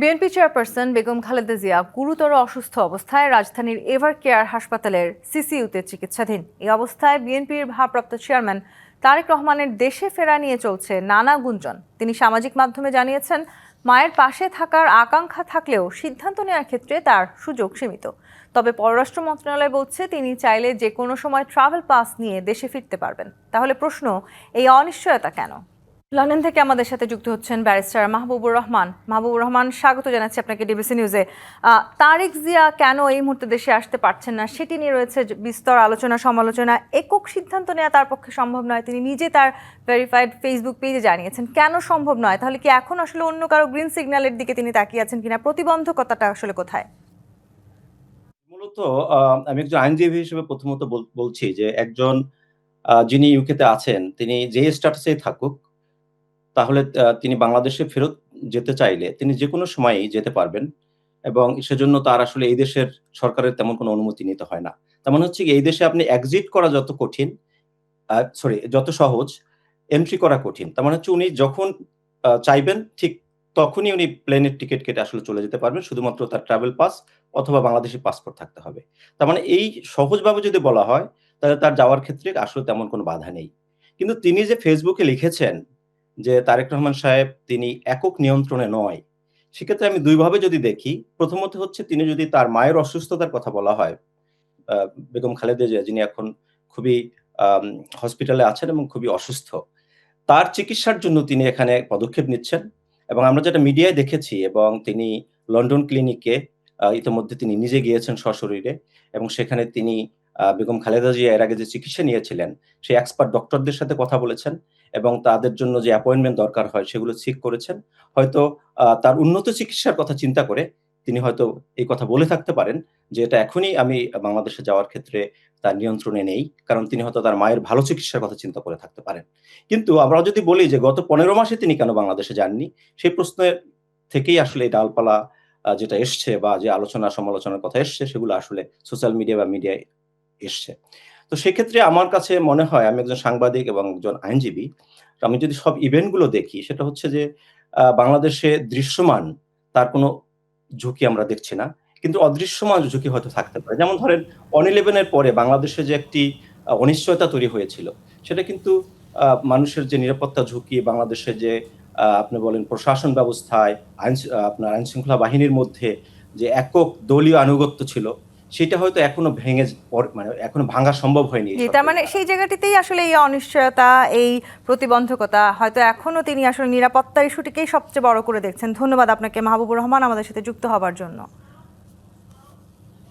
BNP chairperson Begum Khaleda Zia গুরুতর অসুস্থ অবস্থায় রাজধানীর এভার কেয়ার হাসপাতালের সিসিইউতে চিকিৎসাধীন। এই অবস্থায় বিএনপির ভারপ্রাপ্ত চেয়ারম্যান তারেক রহমানের দেশে ফেরা নিয়ে চলছে নানা গুঞ্জন। তিনি সামাজিক মাধ্যমে জানিয়েছেন, মায়ের পাশে থাকার আকাঙ্ক্ষা থাকলেও সিদ্ধান্ত নেওয়ার ক্ষেত্রে তার সুযোগ সীমিত। তবে পররাষ্ট্র মন্ত্রণালয় বলছে, তিনি চাইলে যে কোনো সময় ট্রাভেল পাস নিয়ে দেশে ফিরতে পারবেন। তাহলে প্রশ্ন, এই অনিশ্চয়তা কেন? লন্ডন থেকে আমাদের সাথে যুক্ত হচ্ছেন ব্যারিস্টার মাহবুবুর রহমান। মাহবুবুর রহমান, স্বাগত জানাচ্ছি আপনাকে ডিবিসি নিউজে। তারেক জিয়া কেন এই মুহূর্তে দেশে আসতে পারছেন না, সেটি নিয়ে রয়েছে বিস্তর আলোচনা সমালোচনা। একক সিদ্ধান্ত নেওয়া তার পক্ষে সম্ভব নয়, তিনি নিজে তার ভেরিফাইড ফেসবুক পেজে জানিয়েছেন। কেন সম্ভব নয়? তাহলে কি এখন আসলে অন্য কারো গ্রিন সিগন্যালের দিকে তিনি তাকিয়ে আছেন কিনা? প্রতিবন্ধকতাটা আসলে কোথায়? মূলত আমি একজন আইনজীবী হিসেবে প্রথমত বলছি যে একজন যিনি ইউকেতে আছেন, তিনি যে স্ট্যাটাসেই থাকুক, তাহলে তিনি বাংলাদেশে ফেরত যেতে চাইলে তিনি যেকোনো সময়ই যেতে পারবেন এবং সেজন্য তার আসলে এই দেশের সরকারের তেমন কোনো অনুমতি নিতে হয় না। তার মানে হচ্ছে কি, এই দেশে আপনি এক্সিট করা যত কঠিন, যত সহজ, এন্ট্রি করা কঠিন। তার মানে হচ্ছে উনি যখন চাইবেন ঠিক তখনই উনি প্লেনের টিকেট কেটে আসলে চলে যেতে পারবেন। শুধুমাত্র তার ট্রাভেল পাস অথবা বাংলাদেশী পাসপোর্ট থাকতে হবে। তার মানে এই সহজভাবে যদি বলা হয়, তাহলে তার যাওয়ার ক্ষেত্রে আসলে তেমন কোনো বাধা নেই। কিন্তু তিনি যে ফেসবুকে লিখেছেন যে তারেক রহমান সাহেব তিনি একক নিয়ন্ত্রণে নয়, সেক্ষেত্রে আমি ২ ভাবে যদি দেখি, প্রথমত হচ্ছে তিনি যদি তার মায়ের অসুস্থতার কথা বলা হয়, আ বেগম খালেদা জিয়া যিনি এখন খুবই আম হসপিটালে আছেন এবং খুবই অসুস্থ। তার চিকিৎসার জন্য তিনি এখানে পদক্ষেপ নিচ্ছেন এবং আমরা যেটা মিডিয়ায় দেখেছি এবং তিনি লন্ডন ক্লিনিকে ইতিমধ্যে তিনি নিজে গিয়েছেন সশরীরে এবং সেখানে তিনি বেগম খালেদা জিয়া এর আগে যে চিকিৎসা নিয়েছিলেন, সেই এক্সপার্ট ডক্টরদের সাথে কথা বলেছেন এবং তাদের জন্য যে অ্যাপয়েন্টমেন্ট দরকার হয় সেগুলো ঠিক করেছেন। হয়তো তার উন্নত চিকিৎসার কথা চিন্তা করে তিনি হয়তো এই কথা বলে থাকতে পারেন যে, "এটা এখনই আমি বাংলাদেশে যাওয়ার ক্ষেত্রে তার নিয়ন্ত্রণে নেই।" কারণ তিনি হয়তো তার মায়ের ভালো চিকিৎসার কথা চিন্তা করে থাকতে পারেন। কিন্তু আমরা যদি বলি যে গত ১৫ মাসে তিনি কেন বাংলাদেশে যাননি? সেই প্রশ্নের থেকেই আসলে এই ডালপালা যেটা এসছে বা যে আলোচনা সমালোচনার কথা এসছে সেগুলো আসলে সোশ্যাল মিডিয়া বা মিডিয়ায় এসছে। তো সেক্ষেত্রে আমার কাছে মনে হয়, আমি একজন সাংবাদিক এবং একজন আইনজীবী। তো আমি যদি সব ইভেন্ট গুলো দেখি, সেটা হচ্ছে যে বাংলাদেশে দৃশ্যমান তার কোনো ঝুঁকি আমরা দেখছি না। কিন্তু অদৃশ্যমান ঝুঁকি হয়তো থাকতে পারে। যেমন ধরেন 11 এর পরে বাংলাদেশে যে একটি অনিশ্চয়তা তৈরি হয়েছিল, সেটা কিন্তু মানুষের যে নিরাপত্তা ঝুঁকি, বাংলাদেশে যে আপনি বলেন প্রশাসন ব্যবস্থায়, আপনার আইনশৃঙ্খলা বাহিনীর মধ্যে যে একক দলীয় আনুগত্য ছিল, সেটা হয়তো এখনো মানে এখনো ভাঙা সম্ভব হয়নি এই জি, তার সরকারের মানে দ্বারা। সেই জায়গাটিতেই আসলে এই অনিশ্চয়তা, এই প্রতিবন্ধকতা, হয়তো এখনো তিনি আসলে নিরাপত্তার ইস্যুটিকেই সবচেয়ে বড় করে দেখছেন। ধন্যবাদ আপনাকে মাহবুবুর রহমান, আমাদের সাথে যুক্ত হবার জন্য।